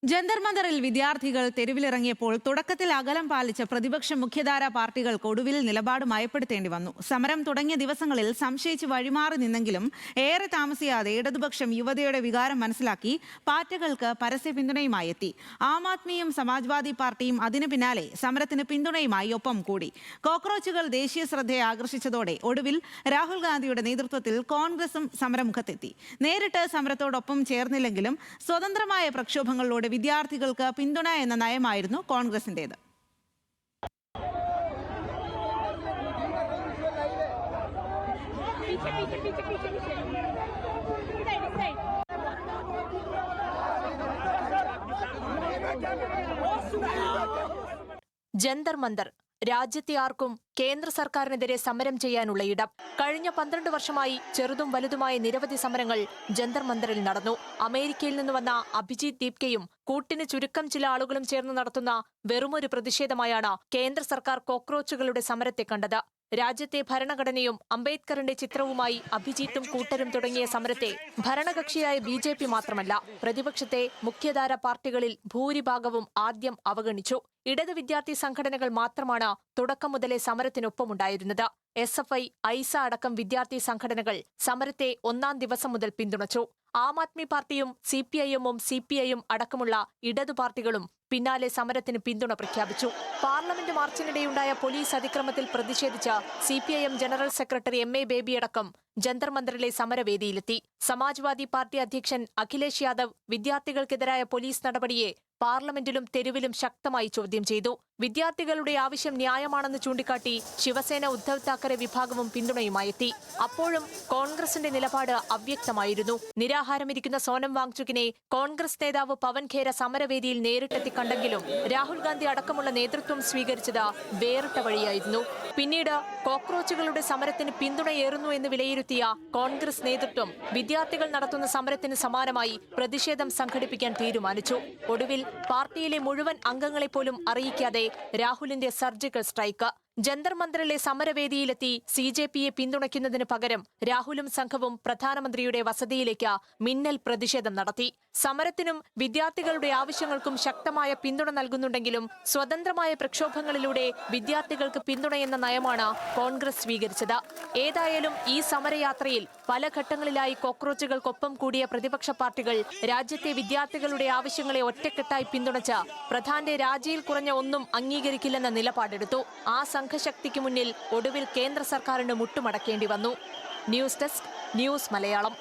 ജന്തർ മന്ദറിൽ വിദ്യാർത്ഥികൾ തെരുവിലിറങ്ങിയപ്പോൾ തുടക്കത്തിൽ അകലം പാലിച്ച പ്രതിപക്ഷ മുഖ്യധാരാ പാർട്ടികൾക്ക് ഒടുവിൽ നിലപാട് മയപ്പെടുത്തേണ്ടി വന്നു. സമരം തുടങ്ങിയ ദിവസങ്ങളിൽ സംശയിച്ച് വഴിമാറി നിന്നെങ്കിലും ഏറെ താമസിയാതെ ഇടതുപക്ഷം യുവതയുടെ വികാരം മനസ്സിലാക്കി പാർട്ടികൾക്ക് പരസ്യ പിന്തുണയുമായി എത്തി. ആം ആദ്മിയും സമാജ്വാദി പാർട്ടിയും അതിനു പിന്നാലെ സമരത്തിന് പിന്തുണയുമായി ഒപ്പം കൂടി. കോക്രോച്ചുകൾ ദേശീയ ശ്രദ്ധയെ ആകർഷിച്ചതോടെ ഒടുവിൽ രാഹുൽ ഗാന്ധിയുടെ നേതൃത്വത്തിൽ കോൺഗ്രസും സമരമുഖത്തെത്തി. നേരിട്ട് സമരത്തോടൊപ്പം ചേർന്നില്ലെങ്കിലും സ്വതന്ത്രമായ പ്രക്ഷോഭങ്ങളിലൂടെ വിദ്യാർത്ഥികൾക്ക് പിന്തുണ എന്ന നയമായിരുന്നു കോൺഗ്രസിന്റേത്. ജന്തർ മന്ദർ രാജ്യത്തെ ആർക്കും കേന്ദ്ര സർക്കാരിനെതിരെ സമരം ചെയ്യാനുള്ള ഇടം. കഴിഞ്ഞ 12 വർഷമായി ചെറുതും വലുതുമായ നിരവധി സമരങ്ങൾ ജന്തർ മന്ദറിൽ നടന്നു. അമേരിക്കയിൽ നിന്ന് വന്ന അഭിജിത് ദീപ്കയും കൂട്ടിന് ചുരുക്കം ചില ആളുകളും ചേർന്ന് നടത്തുന്ന വെറുമൊരു പ്രതിഷേധമായാണ് കേന്ദ്ര സർക്കാർ കോക്രോച്ചുകളുടെ സമരത്തെ കണ്ടത്. രാജ്യത്തെ ഭരണഘടനയും അംബേദ്കറിന്റെ ചിത്രവുമായി അഭിജിത്തും കൂട്ടരും തുടങ്ങിയ സമരത്തെ ഭരണകക്ഷിയായ BJP മാത്രമല്ല, പ്രതിപക്ഷത്തെ മുഖ്യധാര പാർട്ടികളിൽ ഭൂരിഭാഗവും ആദ്യം അവഗണിച്ചു. ഇടത് വിദ്യാർത്ഥി സംഘടനകൾ മാത്രമാണ് തുടക്കം മുതലേ സമരത്തിനൊപ്പമുണ്ടായിരുന്നത്. SFI, ഐസ അടക്കം വിദ്യാർത്ഥി സംഘടനകൾ സമരത്തെ ഒന്നാം ദിവസം മുതൽ പിന്തുണച്ചു. ആം ആദ്മി പാർട്ടിയും CPIM-ഉം CPI-യും അടക്കമുള്ള ഇടതു പാർട്ടികളും പിന്നാലെ സമരത്തിന് പിന്തുണ പ്രഖ്യാപിച്ചു. പാർലമെന്റ് മാർച്ചിനിടെയുണ്ടായ പോലീസ് അതിക്രമത്തിൽ പ്രതിഷേധിച്ച CPIM general secretary MA baby അടക്കം ജന്തർ മന്ദറിലെ സമരവേദിയിലെത്തി. സമാജ്വാദി പാർട്ടി അധ്യക്ഷൻ അഖിലേഷ് യാദവ് വിദ്യാർത്ഥികൾക്കെതിരായ പോലീസ് നടപടിയെ പാർലമെന്റിലും തെരുവിലും ശക്തമായി ചോദ്യം ചെയ്തു. വിദ്യാർത്ഥികളുടെ ആവശ്യം ന്യായമാണെന്ന് ചൂണ്ടിക്കാട്ടി ശിവസേന ഉദ്ധവ് താക്കറെ വിഭാഗവും പിന്തുണയുമായെത്തി. അപ്പോഴും കോൺഗ്രസിന്റെ നിലപാട് അവ്യക്തമായിരുന്നു. നിരാഹാരമിരിക്കുന്ന സോനം വാങ്ചുകിനെ കോൺഗ്രസ് നേതാവ് പവൻ ഖേര സമരവേദിയിൽ നേരിട്ടെത്തി കണ്ടെങ്കിലും രാഹുൽ ഗാന്ധി അടക്കമുള്ള നേതൃത്വം സ്വീകരിച്ചത് വേറിട്ട വഴിയായിരുന്നു. പിന്നീട് കോക്രോച്ചുകളുടെ സമരത്തിന് പിന്തുണയേറുന്നു എന്ന് വിലയിരുത്തിയ കോൺഗ്രസ് നേതൃത്വം വിദ്യാർത്ഥികൾ നടത്തുന്ന സമരത്തിന് സമാനമായി പ്രതിഷേധം സംഘടിപ്പിക്കാൻ തീരുമാനിച്ചു. ഒടുവിൽ പാർട്ടിയിലെ മുഴുവൻ അംഗങ്ങളെപ്പോലും അറിയിക്കാതെ രാഹുലിന്റെ സർജിക്കൽ സ്ട്രൈക്ക്. ജന്തർ മന്ദറിലെ സമരവേദിയിലെത്തി CJPയെ പിന്തുണയ്ക്കുന്നതിന് പകരം രാഹുലും സംഘവും പ്രധാനമന്ത്രിയുടെ വസതിയിലേക്ക് മിന്നൽ പ്രതിഷേധം നടത്തി. സമരത്തിനും വിദ്യാർത്ഥികളുടെ ആവശ്യങ്ങൾക്കും ശക്തമായ പിന്തുണ നൽകുന്നുണ്ടെങ്കിലും സ്വതന്ത്രമായ പ്രക്ഷോഭങ്ങളിലൂടെ വിദ്യാർത്ഥികൾക്ക് പിന്തുണയെന്ന നയമാണ് കോൺഗ്രസ് സ്വീകരിച്ചത്. ഏതായാലും ഈ സമരയാത്രയിൽ പല ഘട്ടങ്ങളിലായി കോക്രോച്ചുകൾക്കൊപ്പം കൂടിയ പ്രതിപക്ഷ പാർട്ടികൾ രാജ്യത്തെ വിദ്യാർത്ഥികളുടെ ആവശ്യങ്ങളെ ഒറ്റക്കെട്ടായി പിന്തുണച്ച് പ്രധാന്റെ രാജിയിൽ കുറഞ്ഞ ഒന്നും അംഗീകരിക്കില്ലെന്ന നിലപാടെടുത്തു. ആ സംഘശക്തിക്ക് മുന്നിൽ ഒടുവിൽ കേന്ദ്ര സർക്കാരിന് മുട്ടുമടക്കേണ്ടി വന്നു. News desk, news Malayalam.